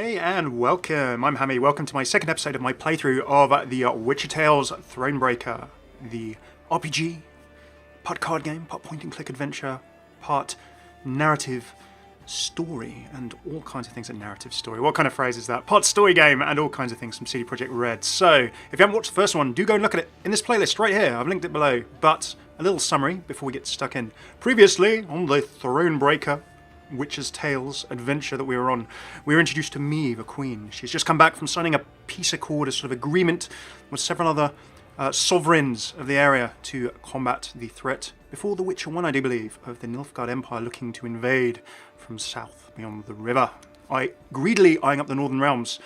Hey and welcome, I'm Hammeh. Welcome to my second episode of my playthrough of the Witcher Tales Thronebreaker, the RPG, part card game, part point and click adventure, part narrative story, and all kinds of things. A narrative story, what kind of phrase is that? Part story game and all kinds of things from CD Projekt Red. So, if you haven't watched the first one, do go and look at it in this playlist right here. I've linked it below. But a little summary before we get stuck in. Previously on the Thronebreaker Witcher's Tales adventure that we were on, we were introduced to Meve, a queen. She's just come back from signing a peace accord, a sort of agreement with several other sovereigns of the area to combat the threat before the Witcher 1, I do believe, of the Nilfgaard Empire looking to invade from south beyond the river, greedily eyeing up the northern realms.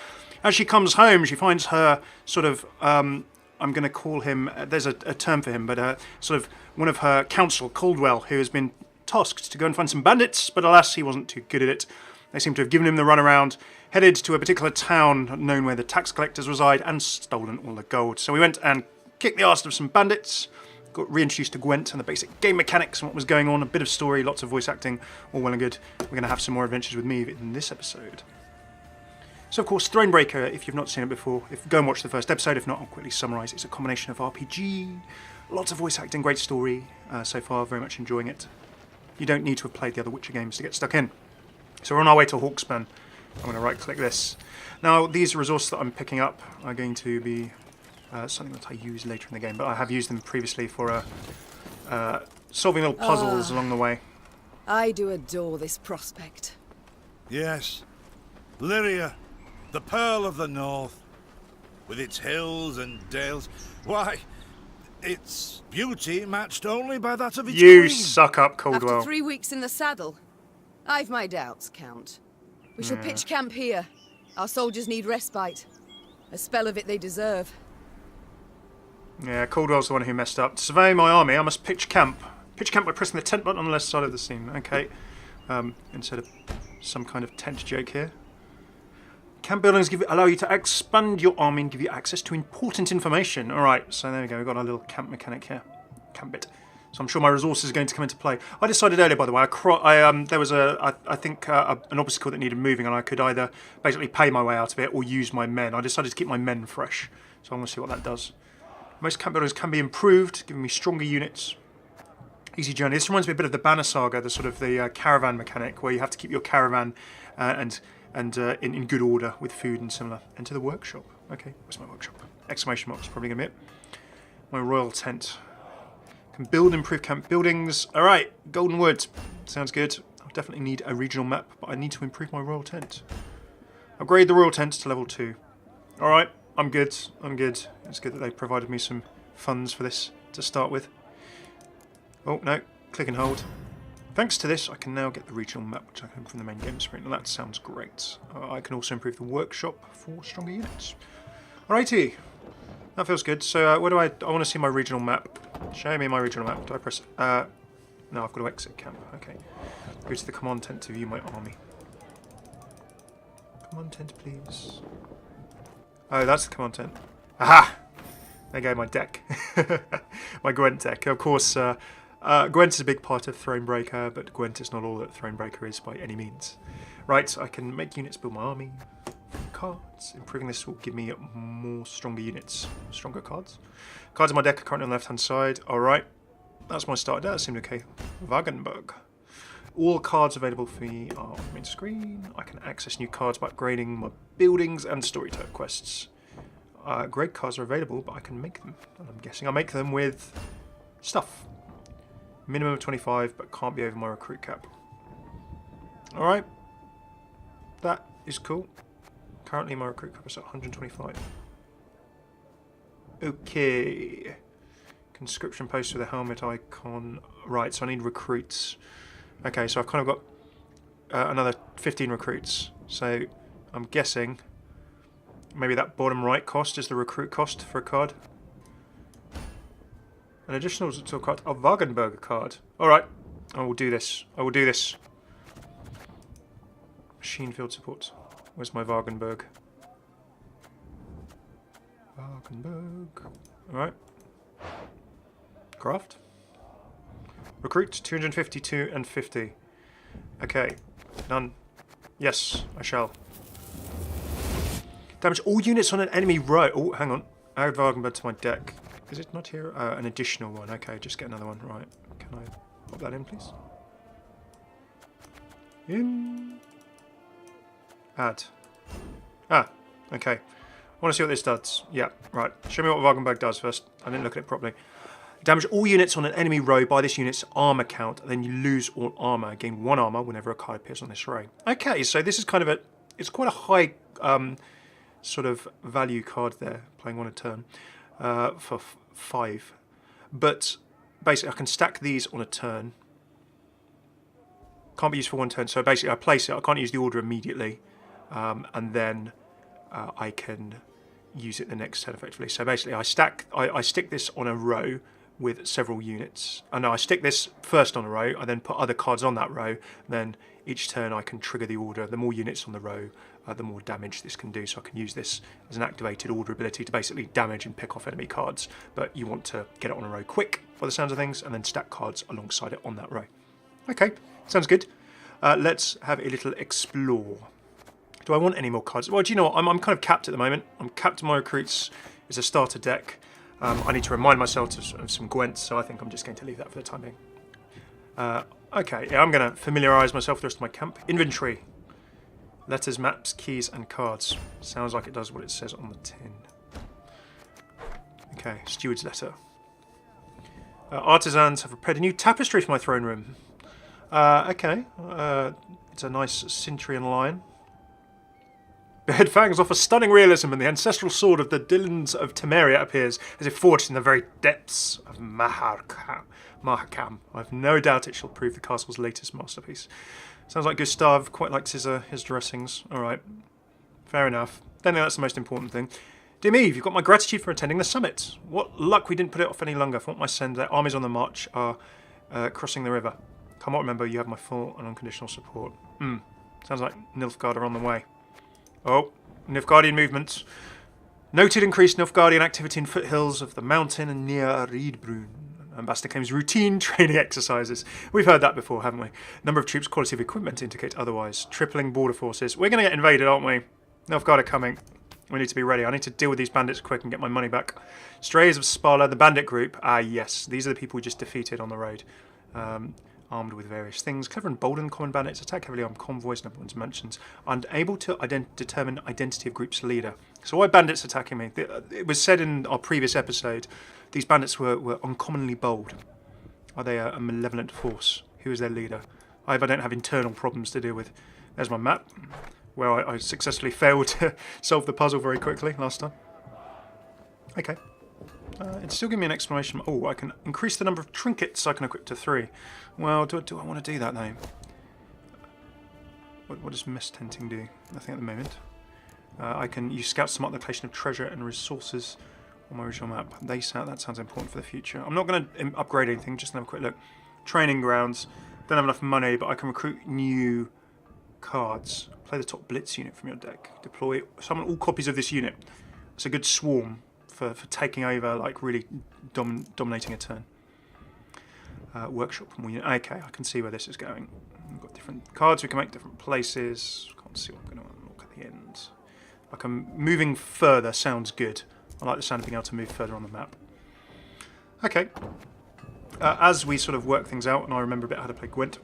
As she comes home, she finds her sort of, I'm going to call him, there's a term for him, but sort of one of her council, Caldwell, who has been tasked to go and find some bandits, but alas, he wasn't too good at it. They seem to have given him the runaround, headed to a particular town known where the tax collectors reside, and stolen all the gold. So we went and kicked the arse of some bandits, got reintroduced to Gwent and the basic game mechanics and what was going on, a bit of story, lots of voice acting, all well and good. We're going to have some more adventures with Meve in this episode. So of course, Thronebreaker, if you've not seen it before, go and watch the first episode. If not, I'll quickly summarise. It's a combination of RPG, lots of voice acting, great story so far, very much enjoying it. You don't need to have played the other Witcher games to get stuck in. So we're on our way to Hawksburn. I'm going to right click this. Now these resources that I'm picking up are going to be something that I use later in the game, but I have used them previously for solving little puzzles along the way. I do adore this prospect. Yes. Lyria, the Pearl of the North, with its hills and dales. Why, its beauty matched only by that of its You queen. suck up, Caldwell. After 3 weeks in the saddle, I've my doubts, Count. We shall pitch camp here. Our soldiers need respite. A spell of it they deserve. Yeah, Caldwell's the one who messed up. To survey my army, I must pitch camp. Pitch camp by pressing the tent button on the left side of the scene. Okay. Instead of some kind of tent joke here. Camp buildings allow you to expand your army and give you access to important information. Alright, so there we go. We've got our little camp mechanic here. Camp bit. So I'm sure my resources are going to come into play. I decided earlier, by the way, there was I think an obstacle that needed moving, and I could either basically pay my way out of it or use my men. I decided to keep my men fresh. So I'm going to see what that does. Most camp buildings can be improved, giving me stronger units. Easy journey. This reminds me a bit of the Banner Saga, the sort of the caravan mechanic, where you have to keep your caravan and in good order with food and similar. Enter the workshop. Okay, where's my workshop? Exclamation mark is probably going to be it. My royal tent. Can build and improve camp buildings. All right, Golden Wood. Sounds good. I'll definitely need a regional map, but I need to improve my royal tent. Upgrade the royal tent to level 2. All right. I'm good. I'm good. It's good that they provided me some funds for this to start with. Oh, no. Click and hold. Thanks to this, I can now get the regional map, which I can from the main game screen. And that sounds great. I can also improve the workshop for stronger units. Alrighty. That feels good. So, where do I want to see my regional map. Show me my regional map. Do I press... no, I've got to exit camp. Okay. Go to the command tent to view my army. Command tent, please. Oh, that's the command tent. Aha! There you go, my deck. My Gwent deck. Of course, Gwent is a big part of Thronebreaker, but Gwent is not all that Thronebreaker is by any means. Right, I can make units build my army. Cards. Improving this will give me more stronger units. Stronger cards. Cards in my deck are currently on the left-hand side. Alright. That's my starter. That seemed okay. Wagenburg. All cards available for me are on the main screen. I can access new cards by upgrading my buildings and storyteller quests. Great cards are available, but I can make them. And I'm guessing I make them with stuff. Minimum of 25, but can't be over my recruit cap. Alright. That is cool. Currently my recruit cap is at 125. Okay. Conscription post with a helmet icon. Right, so I need recruits. Okay, so I've kind of got another 15 recruits. So I'm guessing maybe that bottom right cost is the recruit cost for a card. An additional to a card, a Wagenburger card. Alright, I will do this. I will do this. Machine field support. Where's my Wagenburg? Wagenburg. Alright. Craft. Recruit 252 and 50. Okay, done. Yes, I shall. Damage all units on an enemy row. Oh, hang on. Add Wagenberg to my deck. Is it not here? An additional one. Okay, just get another one. Right. Can I pop that in, please? In. Add. Ah, okay. I want to see what this does. Yeah, right. Show me what Wagenberg does first. I didn't look at it properly. Damage all units on an enemy row by this unit's armor count, then you lose all armor. Gain 1 armor whenever a card appears on this row. Okay, so this is kind of a... It's quite a high sort of value card there, playing 1 a turn for 5. But basically I can stack these on a turn. Can't be used for 1 turn, so basically I place it. I can't use the order immediately. And then I can use it the next turn effectively. So basically I stick this on a row with several units. And I stick this first on a row, I then put other cards on that row, then each turn I can trigger the order. The more units on the row, the more damage this can do. So I can use this as an activated order ability to basically damage and pick off enemy cards. But you want to get it on a row quick, by the sounds of things, and then stack cards alongside it on that row. Okay, sounds good. Let's have a little explore. Do I want any more cards? Well, do you know what? I'm kind of capped at the moment. I'm capped to my recruits. It's a starter deck. I need to remind myself of some Gwent, so I think I'm just going to leave that for the time being. Okay, yeah, I'm going to familiarise myself with the rest of my camp. Inventory. Letters, maps, keys, and cards. Sounds like it does what it says on the tin. Okay, steward's letter. Artisans have prepared a new tapestry for my throne room. Okay, it's a nice Cintrian lion. Behead fangs offer stunning realism, and the ancestral sword of the Dillons of Temeria appears as if forged in the very depths of Mahakam. I've no doubt it shall prove the castle's latest masterpiece. Sounds like Gustav quite likes his dressings. Alright, fair enough. Don't think that's the most important thing. Dear Meve, you've got my gratitude for attending the summit. What luck we didn't put it off any longer. For what my send, their armies on the march are crossing the river. Come on, remember, you have my full and unconditional support. Sounds like Nilfgaard are on the way. Oh, Nilfgaardian movements. Noted increased Nilfgaardian activity in foothills of the mountain and near Riedbrunn. Ambassador claims routine training exercises. We've heard that before, haven't we? Number of troops, quality of equipment indicate otherwise. Tripling border forces. We're going to get invaded, aren't we? Nilfgaard are coming. We need to be ready. I need to deal with these bandits quick and get my money back. Strays of Spala, the bandit group. Ah, yes. These are the people we just defeated on the road. Armed with various things. Clever and bold and common bandits attack heavily armed convoys, number one's mansions. Unable to determine identity of group's leader. So why bandits attacking me? It was said in our previous episode, these bandits were uncommonly bold. Are they a malevolent force? Who is their leader? I don't have internal problems to deal with. There's my map. Well, I successfully failed to solve the puzzle very quickly last time. Okay. It's still giving me an explanation. Oh, I can increase the number of trinkets I can equip to 3. Well, do I want to do that though? What does mist tenting do? Nothing at the moment. I can use scouts to mark the location of treasure and resources on my original map. That sounds important for the future. I'm not going to upgrade anything, just have a quick look. Training grounds. Don't have enough money, but I can recruit new cards. Play the top blitz unit from your deck. Deploy, summon all copies of this unit. It's a good swarm for taking over, like really dominating a turn. Workshop. Okay, I can see where this is going. We've got different cards we can make, different places. Can't see what I'm going to unlock at the end. Like I'm moving further sounds good. I like the sound of being able to move further on the map. Okay. As we sort of work things out, and I remember a bit how to play Gwent.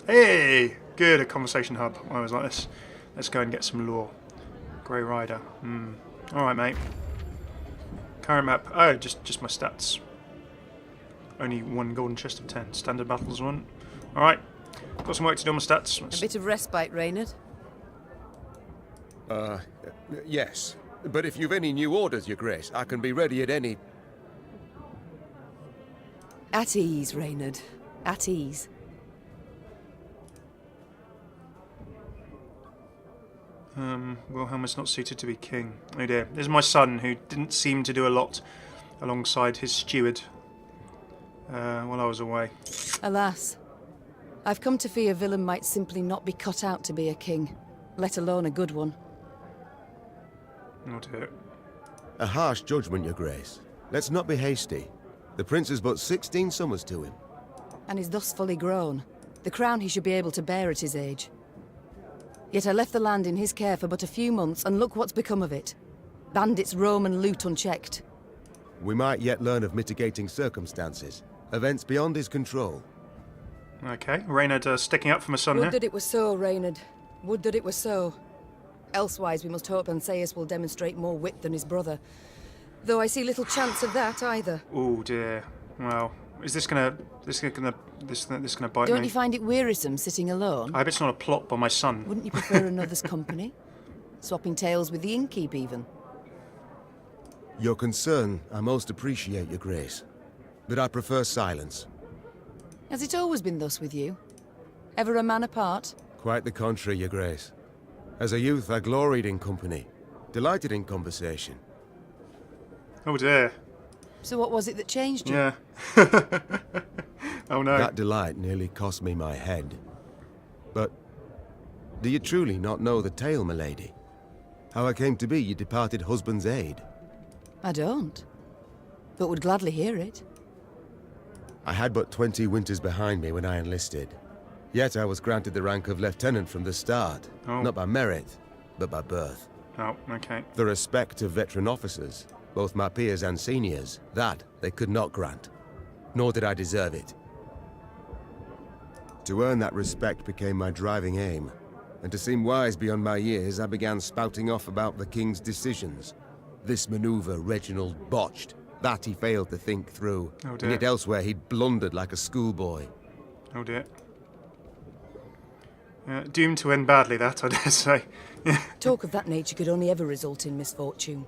Hey! Good, a conversation hub. I always like this. Let's go and get some lore. Grey Rider. Alright, mate. Current map. Oh, just my stats. Only 1 golden chest of 10. Standard battles 1. Alright. Got some work to do on my stats. A bit of respite, Reynard. Yes. But if you've any new orders, Your Grace, I can be ready at any... At ease, Reynard. At ease. Wilhelm is not suited to be king. Oh dear. This is my son, who didn't seem to do a lot alongside his steward while I was away. Alas. I've come to fear Willem might simply not be cut out to be a king, let alone a good one. Oh dear. A harsh judgment, Your Grace. Let's not be hasty. The prince is but 16 summers to And is thus fully grown. The crown he should be able to bear at his age. Yet I left the land in his care for but a few months, and look what's become of it. Bandits roam and loot unchecked. We might yet learn of mitigating circumstances. Events beyond his control. Okay, Reynard sticking up for my son Would here. that it were so, Reynard. Would that it were so. Elsewise, we must hope Ansaeus will demonstrate more wit than his brother. Though I see little chance of that either. Oh dear. Well, is this gonna bite Don't me? you find it wearisome sitting alone? I hope it's not a plot by my son. Wouldn't you prefer another's company? Swapping tales with the innkeep, even? Your concern, I most appreciate, Your Grace. But I prefer silence. Has it always been thus with you? Ever a man apart? Quite the contrary, Your Grace. As a youth, I gloried in company, delighted in conversation. Oh dear. So what was it that changed you? Yeah. Oh no. That delight nearly cost me my head. But do you truly not know the tale, milady? How I came to be your departed husband's aide? I don't. But would gladly hear it. I had but 20 winters behind me when I enlisted. Yet I was granted the rank of lieutenant from the start. Oh. Not by merit, but by birth. Oh, okay. The respect of veteran officers, both my peers and seniors, that they could not grant. Nor did I deserve it. To earn that respect became my driving aim. And to seem wise beyond my years, I began spouting off about the king's decisions. This maneuver Reginald botched. That he failed to think through. Oh And dear. yet elsewhere he'd blundered like a schoolboy. Oh dear. Doomed to end badly, that, I dare say. Talk of that nature could only ever result in misfortune.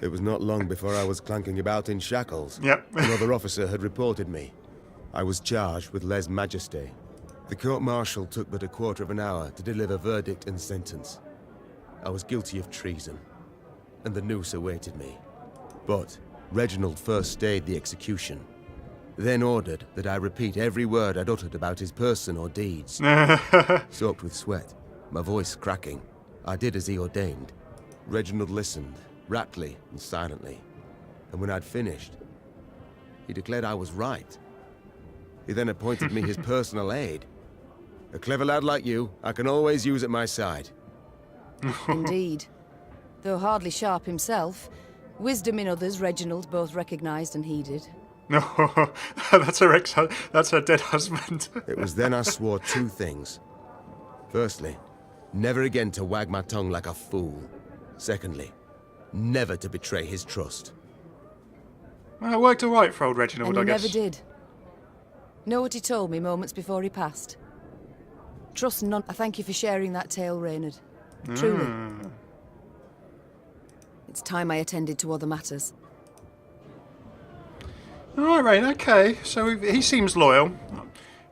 It was not long before I was clanking about in shackles. Yep. Another officer had reported me. I was charged with lèse-majesté. The court-martial took but a quarter of an hour to deliver verdict and sentence. I was guilty of treason, and the noose awaited me. But Reginald first stayed the execution, then ordered that I repeat every word I'd uttered about his person or deeds. Soaked with sweat, my voice cracking, I did as he ordained. Reginald listened, raptly and silently, and when I'd finished, he declared I was right. He then appointed me his personal aide. A clever lad like you, I can always use at my side. Indeed. Though hardly sharp himself, wisdom in others Reginald both recognised and heeded. No, that's her dead husband. It was then I swore two things. Firstly, never again to wag my tongue like a fool. Secondly, never to betray his trust. Well, it worked all right for old Reginald, And I he guess. never did. Know what he told me moments before he passed? Trust none. I thank you for sharing that tale, Reynard. Truly. It's time I attended to other matters. All right, Rain, okay. So he seems loyal.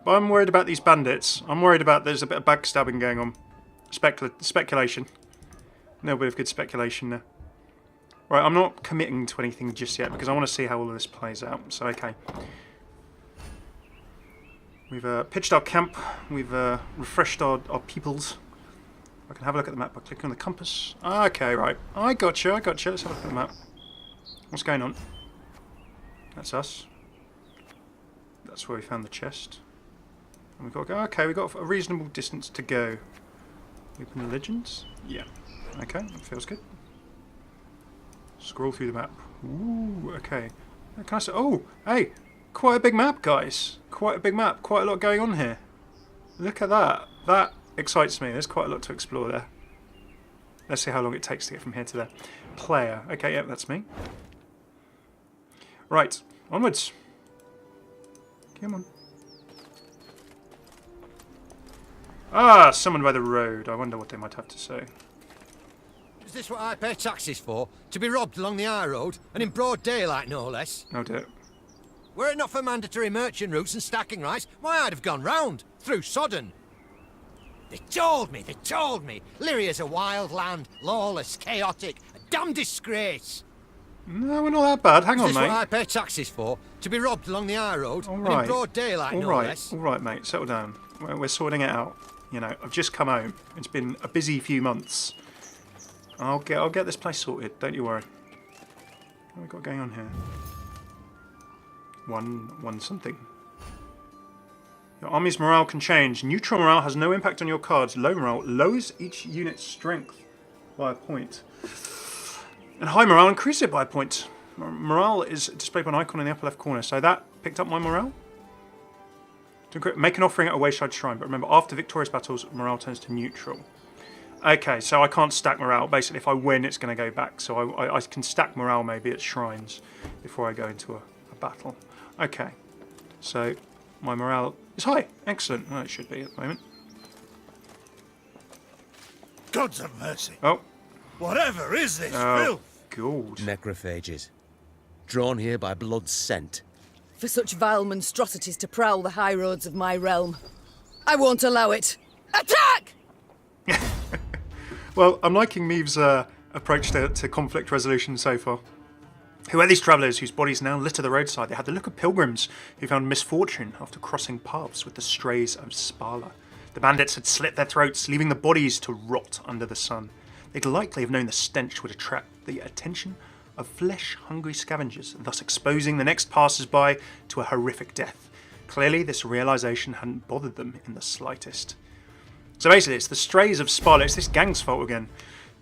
But I'm worried about these bandits. I'm worried about there's a bit of backstabbing going on. Speculation. No bit of good speculation there. Right, I'm not committing to anything just yet because I want to see how all of this plays out. So, okay. We've pitched our camp. We've refreshed our peoples. I can have a look at the map by clicking on the compass. Okay, right. I got you. Let's have a look at the map. What's going on? That's us. That's where we found the chest. And we've got to go. Okay, we've got a reasonable distance to go. Open the legends? Yeah. Okay, that feels good. Scroll through the map. Ooh, okay. Can I say? Oh, hey! Quite a big map, guys. Quite a big map. Quite a lot going on here. Look at that. That excites me. There's quite a lot to explore there. Let's see how long it takes to get from here to there. Player. Okay, yeah, that's me. Right, onwards. Come on. Ah, summoned by the road. I wonder what they might have to say. Is this what I pay taxes for? To be robbed along the high road, and in broad daylight, no less? Oh dear. Were it not for mandatory merchant routes and stacking rights, why, I'd have gone round, through Sodden. They told me. Lyria's a wild land, lawless, chaotic, a damn disgrace. No, we're not that bad. Hang on, Is this mate. what I pay taxes for? To be robbed along the high road, All and right. in broad daylight, no less? All right, mate. Settle down. We're sorting it out. You know, I've just come home. It's been a busy few months. I'll get this place sorted. Don't you worry. What have we got going on here? One something. Your army's morale can change. Neutral morale has no impact on your cards. Low morale lowers each unit's strength by a point. And high morale increases it by a point. Morale is displayed by an icon in the upper left corner. So that picked up my morale. Make an offering at a wayside shrine. But remember, after victorious battles, morale turns to neutral. Okay, so I can't stack morale. Basically, if I win, it's going to go back. So I can stack morale maybe at shrines before I go into a battle. Okay, so my morale is high. Excellent. Well, it should be at the moment. Gods of mercy. Oh. Whatever is this filth? Gold. Necrophages. Drawn here by blood's scent. For such vile monstrosities to prowl the high roads of my realm, I won't allow it. Attack! Well, I'm liking Meve's approach to conflict resolution so far. Who are these travellers whose bodies now litter the roadside? They had the look of pilgrims who found misfortune after crossing paths with the strays of Spala. The bandits had slit their throats, leaving the bodies to rot under the sun. They'd likely have known the stench would attract the attention of flesh-hungry scavengers, thus exposing the next passers-by to a horrific death. Clearly, this realisation hadn't bothered them in the slightest. So basically, it's the strays of Spala. It's this gang's fault again.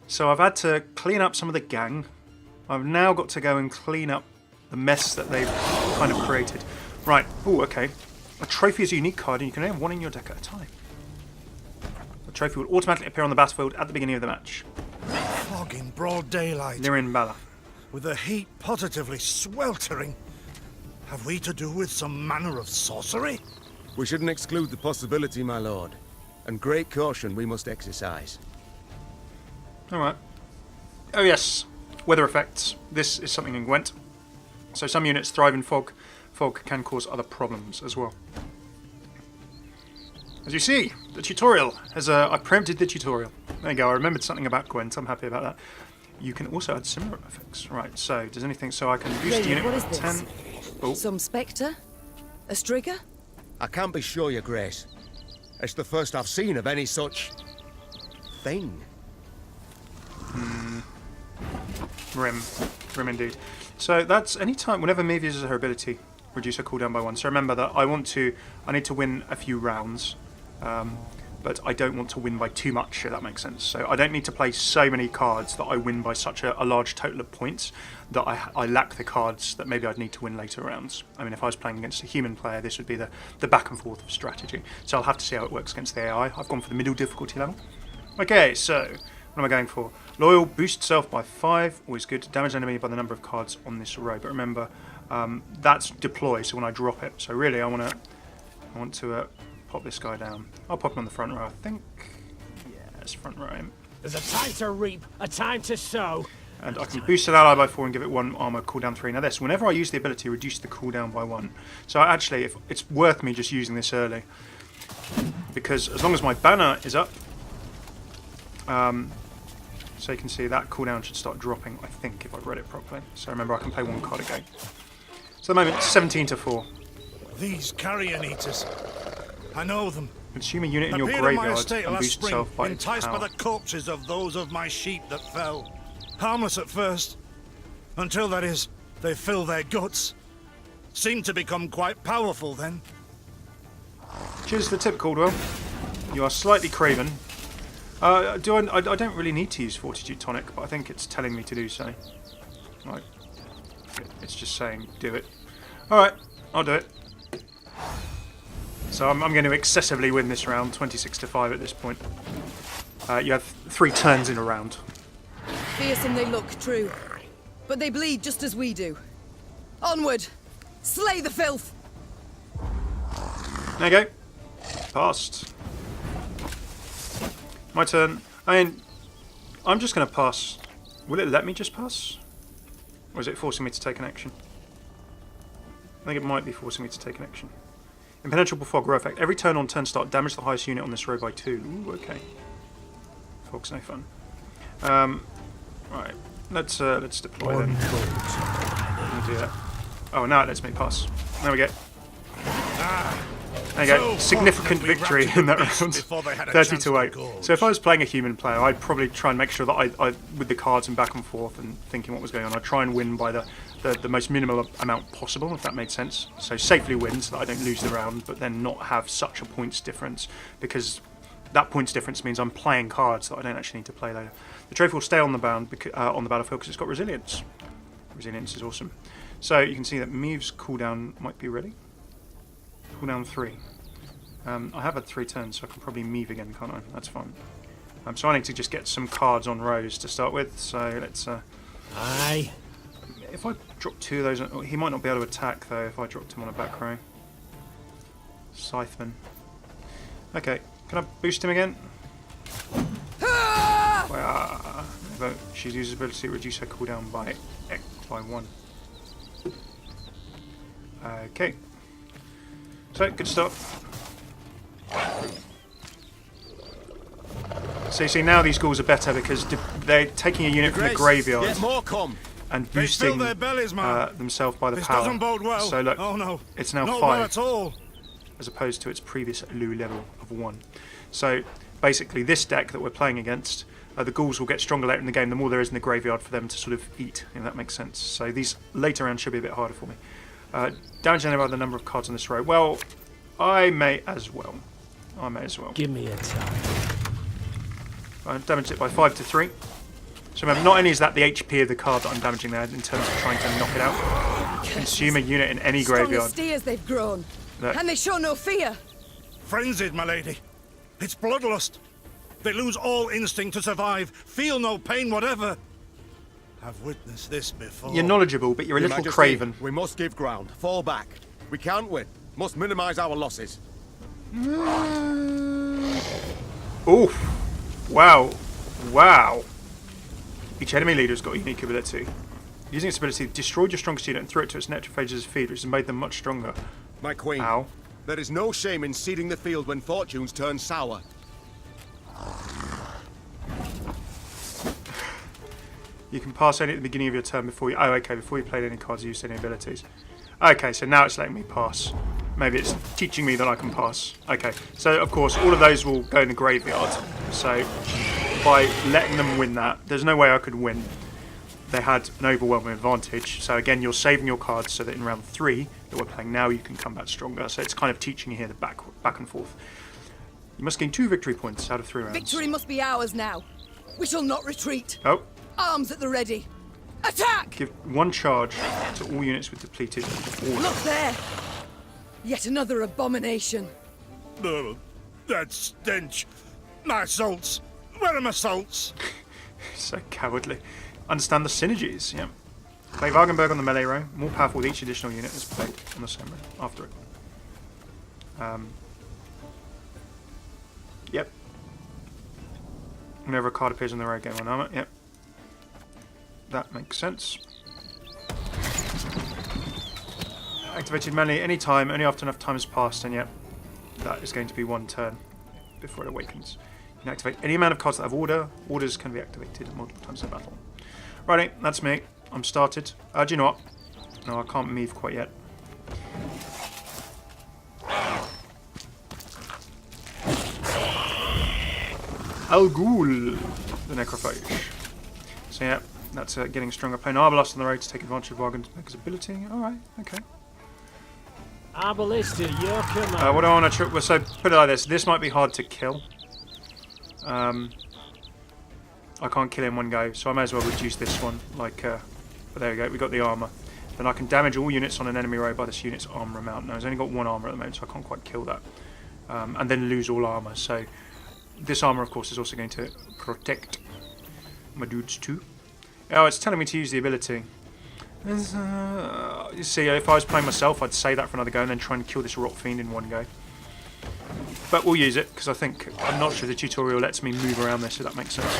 So I've had to clean up some of the gang. I've now got to go and clean up the mess that they've kind of created. Right. Oh, okay. A trophy is a unique card, and you can only have one in your deck at a time. The trophy will automatically appear on the battlefield at the beginning of the match. Fog in broad daylight. Lirin Bala. With the heat positively sweltering. Have we to do with some manner of sorcery? We shouldn't exclude the possibility, my lord. And great caution we must exercise. Alright. Oh yes, weather effects. This is something in Gwent. So some units thrive in fog. Fog can cause other problems as well. As you see, the tutorial has I preempted the tutorial. There you go, I remembered something about Gwent, I'm happy about that. You can also add similar effects. Right, so does anything so I can boost the unit what is by this? 10. Oh. Some spectre? A strigger? I can't be sure, your grace. It's the first I've seen of any such thing. Rim indeed. So that's any time, whenever Meve uses her ability, reduce her cooldown by 1. So remember that I need to win a few rounds, but I don't want to win by too much, if that makes sense. So I don't need to play so many cards that I win by such a large total of points that I lack the cards that maybe I'd need to win later rounds. I mean, if I was playing against a human player, this would be the back and forth of strategy. So I'll have to see how it works against the AI. I've gone for the middle difficulty level. Okay, so what am I going for? Loyal, boost self by 5, always good. Damage enemy by the number of cards on this row. But remember, that's deploy, so when I drop it. So really, I want to pop this guy down. I'll pop him on the front row, I think. Yeah, it's front row. There's a time to reap, a time to sow. And I can boost an ally by 4 and give it 1 armor, cooldown 3. Now this, whenever I use the ability, reduce the cooldown by 1. So actually, if it's worth me just using this early. Because as long as my banner is up, so you can see that cooldown should start dropping, I think, if I've read it properly. So remember, I can play 1 card a game. So at the moment, it's 17 to 4. These carrion eaters. I know them. Consume a unit in your Appeared on my graveyard estate and last boost spring, itself by its enticed by power. the corpses of those of my sheep that fell. Harmless at first, until, that is, they fill their guts. Seemed to become quite powerful then. Cheers to the tip, Caldwell. You are slightly craven. I don't really need to use Fortitude Tonic, but I think it's telling me to do so. Right. It's just saying, do it. Alright, I'll do it. So I'm going to excessively win this round, 26 to 5 at this point. You have 3 turns in a round. Fearsome they look, true. But they bleed just as we do. Onward! Slay the filth! There you go. Passed. My turn. I mean, I'm just going to pass. Will it let me just pass? Or is it forcing me to take an action? I think it might be forcing me to take an action. Impenetrable fog, row effect. Every turn on turn start, damage the highest unit on this row by 2. Ooh, okay. Fog's no fun. Right. Let's deploy then. We'll do that. Oh, now it lets me pass. There we go. There you go, significant victory in that round, 30 to 8. So if I was playing a human player, I'd probably try and make sure that I with the cards and back and forth and thinking what was going on, I'd try and win by the most minimal amount possible, if that made sense. So safely win so that I don't lose the round, but then not have such a points difference, because that points difference means I'm playing cards that I don't actually need to play later. The trophy will stay on the battlefield because it's got resilience. Resilience is awesome. So you can see that Meve's cooldown might be ready. Cooldown 3. I have had 3 turns, so I can probably Meve again, can't I? That's fine. So I need to just get some cards on Rose to start with. So let's. Aye. If I drop 2 of those, he might not be able to attack though. If I dropped him on a back row. Scytheman. Okay, can I boost him again? She uses ability to reduce her cooldown by 1. Okay. So, good stuff. So you see, now these ghouls are better because they're taking a unit from the graveyard and boosting themselves by the power. Doesn't bode well. So look, oh, no. it's now Not 5 well at all. as opposed to its previous low level of 1. So basically this deck that we're playing against, the ghouls will get stronger later in the game the more there is in the graveyard for them to sort of eat, if that makes sense. So these later rounds should be a bit harder for me. Damaging by the number of cards on this row. Well, I may as well. Give me a time. I damaged it by 5 to 3. So remember, not only is that the HP of the card that I'm damaging there in terms of trying to knock it out, consume a unit in any graveyard. Strong as they've grown, Look. and they show no fear. Frenzied, my lady. It's bloodlust. They lose all instinct to survive, feel no pain whatever. I've witnessed this before. You're knowledgeable, but you're a Your little Majesty, craven. We must give ground. Fall back. We can't win. Must minimize our losses. Oof. Wow. Wow. Each enemy leader's got a unique ability. Using its ability, destroyed your strongest unit and threw it to its necrophages' feed, which has made them much stronger. My queen. Ow. There is no shame in ceding the field when fortunes turn sour. You can pass any at the beginning of your turn before you... Oh, okay, before you played any cards, you used any abilities. Okay, so now it's letting me pass. Maybe it's teaching me that I can pass. Okay, so of course, all of those will go in the graveyard. So, by letting them win that, there's no way I could win. They had an overwhelming advantage. So again, you're saving your cards so that in round 3 that we're playing now, you can come back stronger. So it's kind of teaching you here the back and forth. You must gain 2 victory points out of 3 rounds. Victory must be ours now. We shall not retreat. Oh. Arms at the ready. Attack! Give 1 charge to all units with depleted order. Look there! Yet another abomination. Oh, that stench. My salts. Where are my salts? So cowardly. Understand the synergies, yeah. Play Wagenberg on the melee row. More powerful with each additional unit is played on the same row after it. Yep. Whenever a card appears on the row, gain 1 armor. Yep. That makes sense. Activated melee anytime, only after enough time has passed, and yet that is going to be 1 turn before it awakens. You can activate any amount of cards that have order. Orders can be activated multiple times in battle. Righty, that's me. I'm started. Do you know what? No, I can't Meve quite yet. Al Ghul, the Necrophage. So yeah, that's getting stronger. Playing Arbalest on the road to take advantage of Wagenberg's ability. Alright, okay. Arbalest at your command. What do I want to... So, put it like this. This might be hard to kill. I can't kill in one go, so I may as well reduce this one. Like, but there we go. We got the armor. Then I can damage all units on an enemy row by this unit's armor amount. Now, it's only got 1 armor at the moment, so I can't quite kill that. And then lose all armor. So, this armor, of course, is also going to protect my dudes too. Oh, it's telling me to use the ability. You see, if I was playing myself, I'd save that for another go and then try and kill this Rot Fiend in 1 go. But we'll use it, because I'm not sure the tutorial lets me move around this, if that makes sense.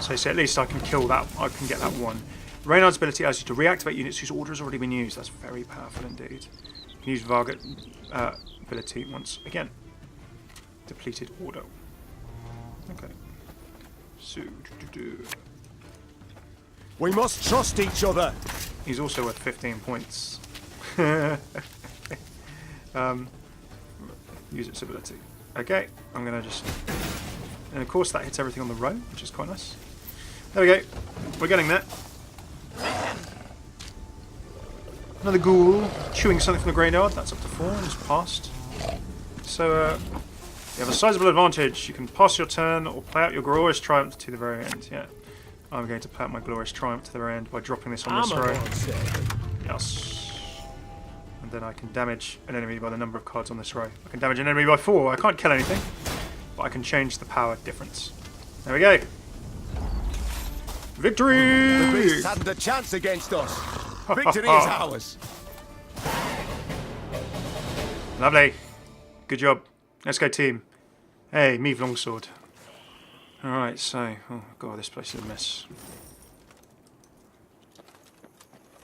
So at least I can kill that, I can get that 1. Reynard's ability allows you to reactivate units whose order has already been used. That's very powerful indeed. You can use Varga ability once again. Depleted order. Okay. So, We must trust each other. he's also worth 15 points. Use its ability. Okay, I'm gonna just... And of course that hits everything on the row, which is quite nice. There we go. We're getting there. Another ghoul chewing something from the graveyard. That's up to 4. Just passed. So, you have a sizable advantage. You can pass your turn or play out your glorious triumph to the very end. Yeah. I'm going to play out my glorious triumph to the very end by dropping this on this row. Yes. And then I can damage an enemy by the number of cards on this row. I can damage an enemy by 4. I can't kill anything, but I can change the power difference. There we go. Victory! The beast hadn't a chance against us. Victory is ours. Lovely. Good job. Let's go, team. Hey, Meve Longsword. Alright, so... Oh, God, this place is a mess.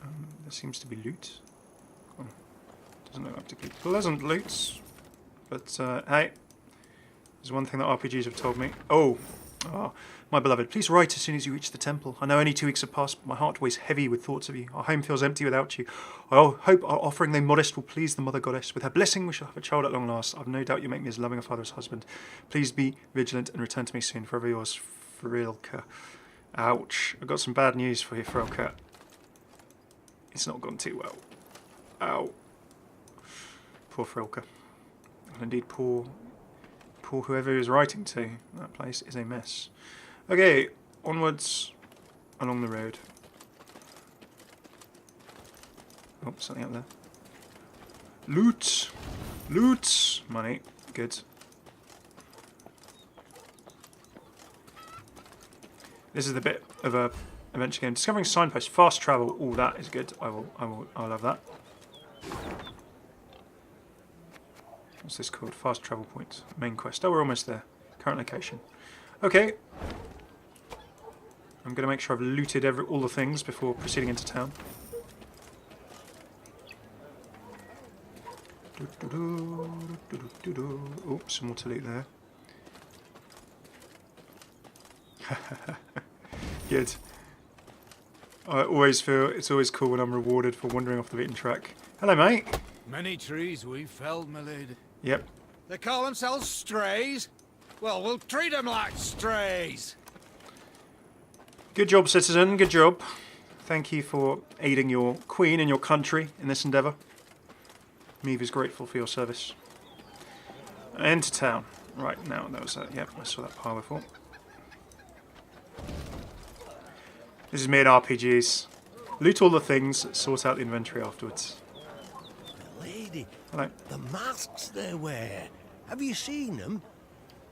There seems to be loot. Oh, doesn't look like particularly pleasant loot. But, hey. There's one thing that RPGs have told me. Oh, my beloved, please write as soon as you reach the temple. I know only 2 weeks have passed, but my heart weighs heavy with thoughts of you. Our home feels empty without you. I hope our offering, though modest, will please the Mother Goddess. With her blessing, we shall have a child at long last. I've no doubt you make me as loving a father as husband. Please be vigilant and return to me soon. Forever yours, Frilka. Ouch. I've got some bad news for you, Frilka. It's not gone too well. Ow. Poor Frilka. And indeed, poor whoever he was writing to. That place is a mess. Okay, onwards along the road. Oh, something up there. Loot! Loot! Money. Good. This is the bit of a adventure game. Discovering signposts, fast travel. Oh, that is good. I'll have that. What's this called? Fast travel point. Main quest. Oh, we're almost there. Current location. Okay. I'm going to make sure I've looted all the things before proceeding into town. Oh, some more to loot there. Good. I always feel it's always cool when I'm rewarded for wandering off the beaten track. Hello, mate. Many trees we've felled, my lady. Yep. They call themselves strays? Well, we'll treat them like strays. Good job, citizen. Good job. Thank you for aiding your queen and your country in this endeavour. Meve is grateful for your service. Enter town. Right, now, that was that. Yep, I saw that pile before. This is me at RPGs. Loot all the things, sort out the inventory afterwards. Lady, Hello. the masks they wear. Have you seen them?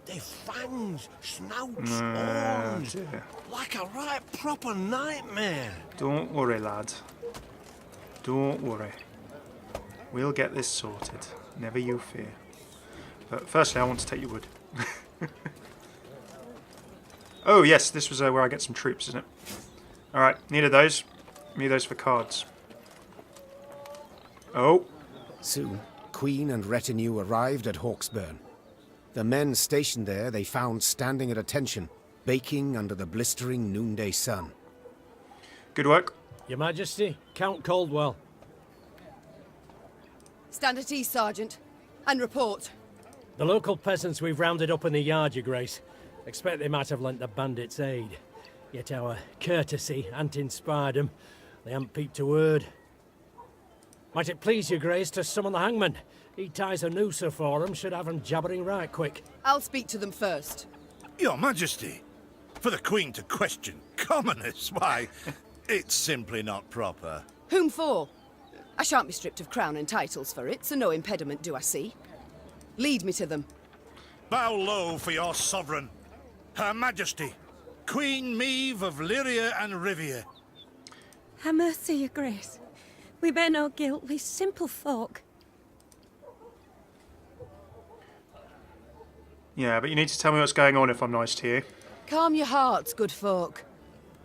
They've fangs, snouts, horns. Dear. Like a right proper nightmare. Don't worry, lad. Don't worry. We'll get this sorted. Never you fear. But firstly, I want to take your wood. Oh, yes, this was where I get some troops, isn't it? Alright, needed those. Need those for cards. Oh. Soon, Queen and retinue arrived at Hawksburn. The men stationed there they found standing at attention, baking under the blistering noonday sun. Good work. Your Majesty, Count Caldwell. Stand at ease, Sergeant, and report. The local peasants we've rounded up in the yard, Your Grace. Expect they might have lent the bandits aid. Yet our courtesy hadn't inspired them. They hadn't peeped a word. Might it please Your Grace to summon the hangman? He ties a noose for them, should have them jabbering right quick. I'll speak to them first. Your Majesty, for the Queen to question commoners, why, it's simply not proper. Whom for? I shan't be stripped of crown and titles for it, so no impediment do I see. Lead me to them. Bow low for your sovereign, Her Majesty, Queen Meve of Lyria and Rivia. Have mercy, Your Grace. We bear no guilt, we simple folk. Yeah, but you need to tell me what's going on if I'm nice to you. Calm your hearts, good folk.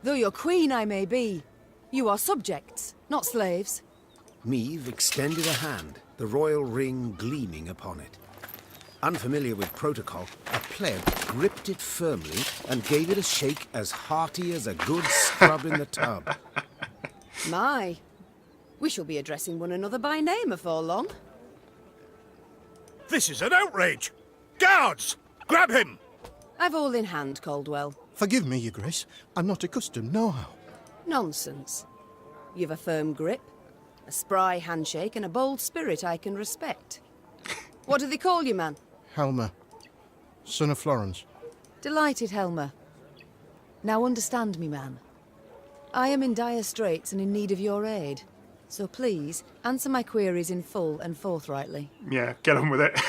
Though your queen I may be, you are subjects, not slaves. Meve extended a hand, the royal ring gleaming upon it. Unfamiliar with protocol, a pleb gripped it firmly and gave it a shake as hearty as a good scrub in the tub. My, we shall be addressing one another by name afore long. This is an outrage! Guards! Grab him! I've all in hand, Caldwell. Forgive me, Your Grace. I'm not accustomed, nohow. Nonsense. You've a firm grip, a spry handshake, and a bold spirit I can respect. What do they call you, man? Hammeh, son of Florence. Delighted, Helmer. Now understand me, man. I am in dire straits and in need of your aid. So please, answer my queries in full and forthrightly. Yeah, get on with it.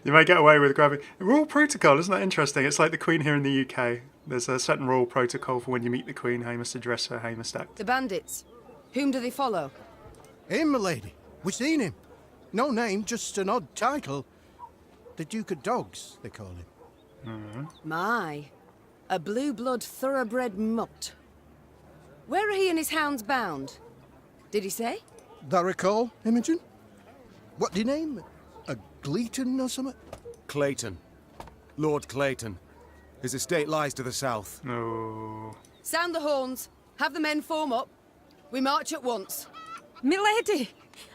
You may get away with grabbing... Royal protocol, isn't that interesting? It's like the Queen here in the UK. There's a certain royal protocol for when you meet the Queen, how you must address her, how you must act. The bandits. Whom do they follow? Him, my lady. We've seen him. No name, just an odd title. The Duke of Dogs, they call him. My. A blue-blood thoroughbred mutt. Where are he and his hounds bound? Did he say? That recall, Imogen? What do you name? A Gleeton or something? Clayton. Lord Clayton. His estate lies to the south. No. Sound the horns. Have the men form up. We march at once. Milady,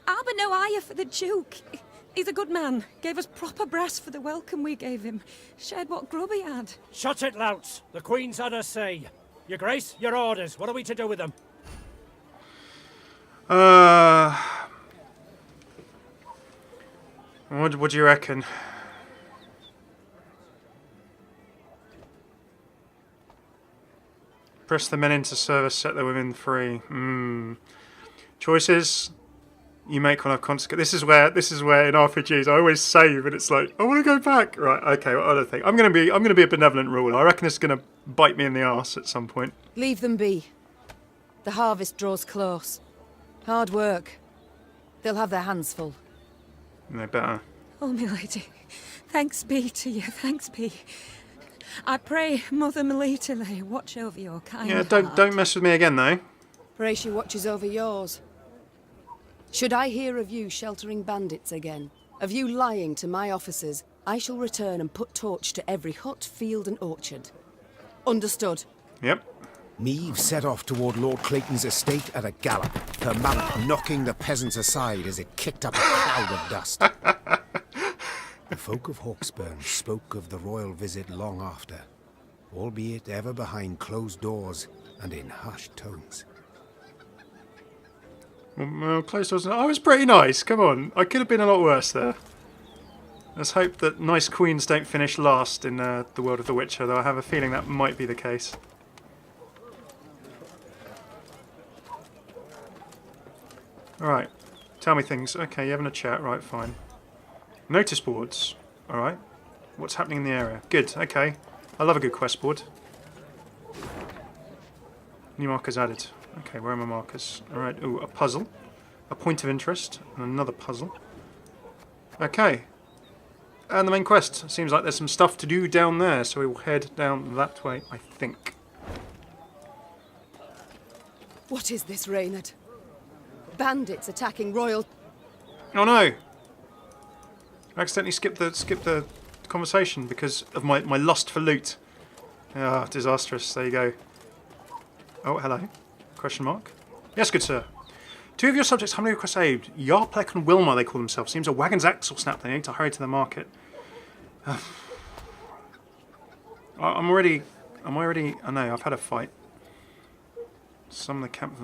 Arbor no ire for the Duke. He's a good man. Gave us proper brass for the welcome we gave him. Shared what grub he had. Shut it, louts. The Queen's had her say. Your Grace, your orders. What are we to do with them? What do you reckon? Press the men into service, set the women free. Choices you make when I've consequence. This is where in RPGs I always save and it's like I want to go back. Right, okay, what other thing? I'm gonna be a benevolent ruler. I reckon it's gonna bite me in the arse at some point. Leave them be. The harvest draws close. Hard work. They'll have their hands full. They better. Oh, milady, thanks be to you, thanks be. I pray Mother Melita lay watch over your kind Yeah, heart. don't mess with me again though. Pray she watches over yours. Should I hear of you sheltering bandits again, of you lying to my officers, I shall return and put torch to every hut, field and orchard. Understood? Yep. Meve set off toward Lord Clayton's estate at a gallop, her mount knocking the peasants aside as it kicked up a cloud of dust. The folk of Hawksburn spoke of the royal visit long after, albeit ever behind closed doors and in hushed tones. Well, close doors. I was pretty nice. Come on, I could have been a lot worse there. Let's hope that nice queens don't finish last in the world of The Witcher, though I have a feeling that might be the case. Alright, tell me things. Okay, you're having a chat, right, fine. Notice boards, alright. What's happening in the area? Good, okay. I love a good quest board. New markers added. Okay, where are my markers? Alright, ooh, a puzzle. A point of interest, and another puzzle. Okay. And the main quest. Seems like there's some stuff to do down there, so we will head down that way, I think. What is this, Reynard? Bandits attacking royal... Oh no! I accidentally skipped the conversation because of my lust for loot. Ah, disastrous. There you go. Oh, hello. Question mark? Yes, good sir. Two of your subjects humbly request aid. Yarplek and Wilmar, they call themselves. Seems a wagon's axle snapped. They need to hurry to the market. I'm already... I know, I've had a fight. Some of the camp...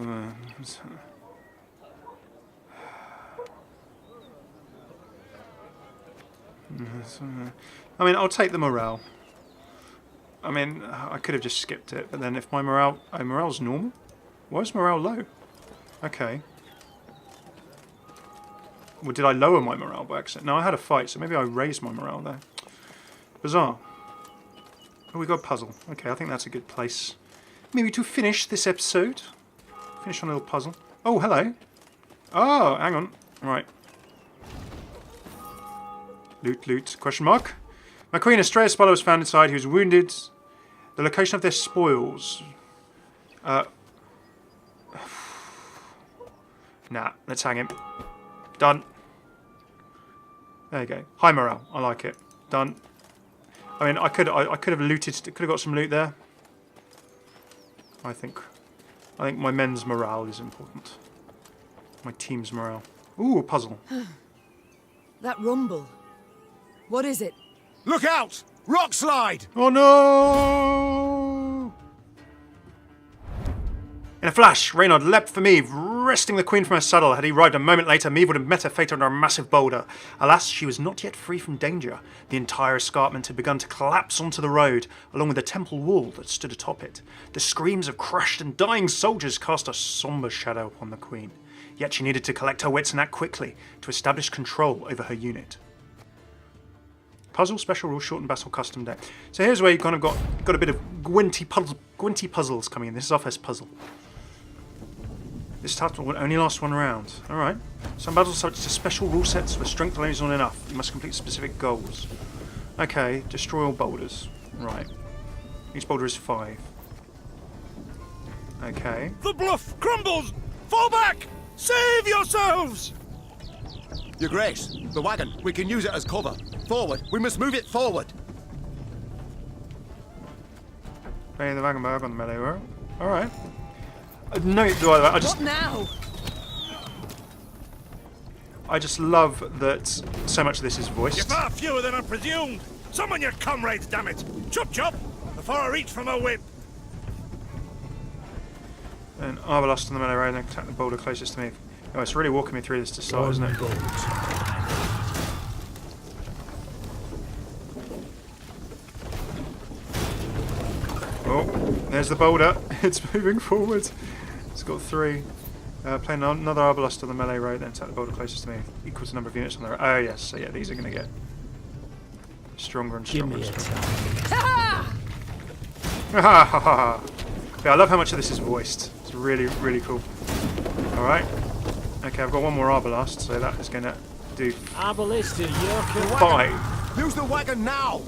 I mean, I'll take the morale. I mean, I could have just skipped it, but then if my morale... Oh, morale's normal? Why is morale low? Okay. Well, did I lower my morale by accident? No, I had a fight, so maybe I raised my morale there. Bizarre. Oh, we got a puzzle. Okay, I think that's a good place. Maybe to finish this episode. Finish on a little puzzle. Oh, hello. Oh, hang on. Right. Loot, loot, question mark. My queen, a Spoiler was found inside. He was wounded. The location of their spoils. Nah, let's hang him. Done. There you go. High morale. I like it. Done. I mean, I could have looted. Could have got some loot there. I think my men's morale is important. My team's morale. Ooh, a puzzle. That rumble. What is it? Look out! Rock slide! Oh no! In a flash, Reynard leapt for Meve, wresting the Queen from her saddle. Had he arrived a moment later, Meve would have met her fate under a massive boulder. Alas, she was not yet free from danger. The entire escarpment had begun to collapse onto the road, along with the temple wall that stood atop it. The screams of crushed and dying soldiers cast a somber shadow upon the Queen. Yet she needed to collect her wits and act quickly to establish control over her unit. Puzzle, special rules, shortened battle, custom deck. So here's where you kind of got a bit of Gwenty puzzles coming in. This is our first puzzle. This title will only last one round. Alright. Some battles subject to special rule sets where strength alone is not enough. You must complete specific goals. Okay, destroy all boulders. Right. Each boulder is 5. Okay. The bluff crumbles! Fall back! Save yourselves! Your Grace, the wagon. We can use it as cover. Forward. We must move it forward. Bang the wagon back on the melee row. Alright. No, I just... What now? I just love that so much of this is voiced. You're far fewer than I presumed! Summon your comrades, damn it! Chop chop! Before I reach for my whip! And Arbalest on the melee row and then attack the boulder closest to me. Oh, it's really walking me through this to start, isn't it? Oh, there's the boulder. It's moving forward. It's got 3. Playing another Arbalest on the melee row, then attack the boulder closest to me. Equals the number of units on the row. Oh yes, so yeah, these are going to get stronger and stronger. Give me a Yeah, I love how much of this is voiced. It's really, really cool. Alright. Okay, I've got one more Arbalest, so that is going to do Arbalest to York. 5. Use the wagon now!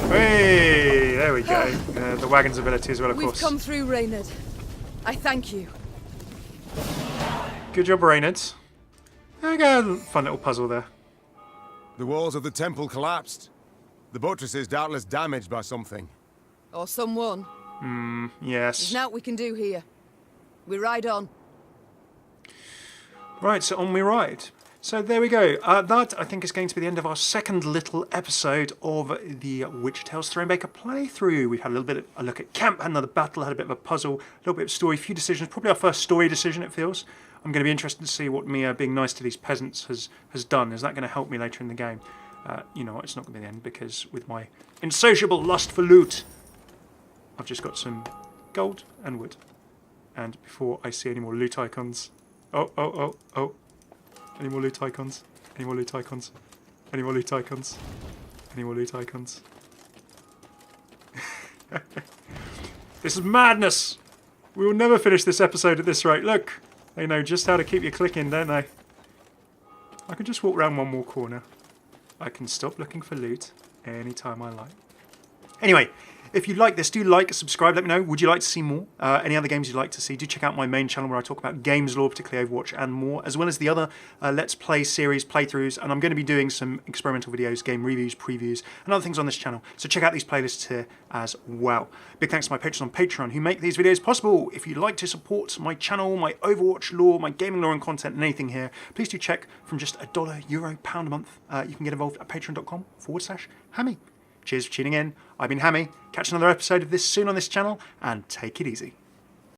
Hey, there we go. The wagon's ability as well, of We've course. come through, Reynard. I thank you. Good job, Reynard. There we go. Fun little puzzle there. The walls of the temple collapsed. The buttresses doubtless damaged by something. Or someone. Yes. There's naught we can do here. We ride on. Right, so on we ride. So there we go. That, I think, is going to be the end of our second little episode of the Witcher Tales Thronebreaker playthrough. We've had a little bit of a look at camp, had another battle, had a bit of a puzzle, a little bit of story, a few decisions. Probably our first story decision, it feels. I'm going to be interested to see what me being nice to these peasants has done. Is that going to help me later in the game? You know what, it's not going to be the end, because with my insatiable lust for loot, I've just got some gold and wood. And before I see any more loot icons... Oh. Any more loot icons? Any more loot icons? Any more loot icons? Any more loot icons? This is madness! We will never finish this episode at this rate. Look! They know just how to keep you clicking, don't they? I can just walk around one more corner. I can stop looking for loot anytime I like. Anyway, if you like this, do like, subscribe, let me know. Would you like to see more? Any other games you'd like to see? Do check out my main channel where I talk about games lore, particularly Overwatch and more, as well as the other Let's Play series, playthroughs, and I'm going to be doing some experimental videos, game reviews, previews, and other things on this channel. So check out these playlists here as well. Big thanks to my patrons on Patreon who make these videos possible. If you'd like to support my channel, my Overwatch lore, my gaming lore and content, and anything here, please do check from just $1, €1, £1 a month. You can get involved at patreon.com/Hammeh. Cheers for tuning in. I've been Hammeh. Catch another episode of this soon on this channel, and take it easy.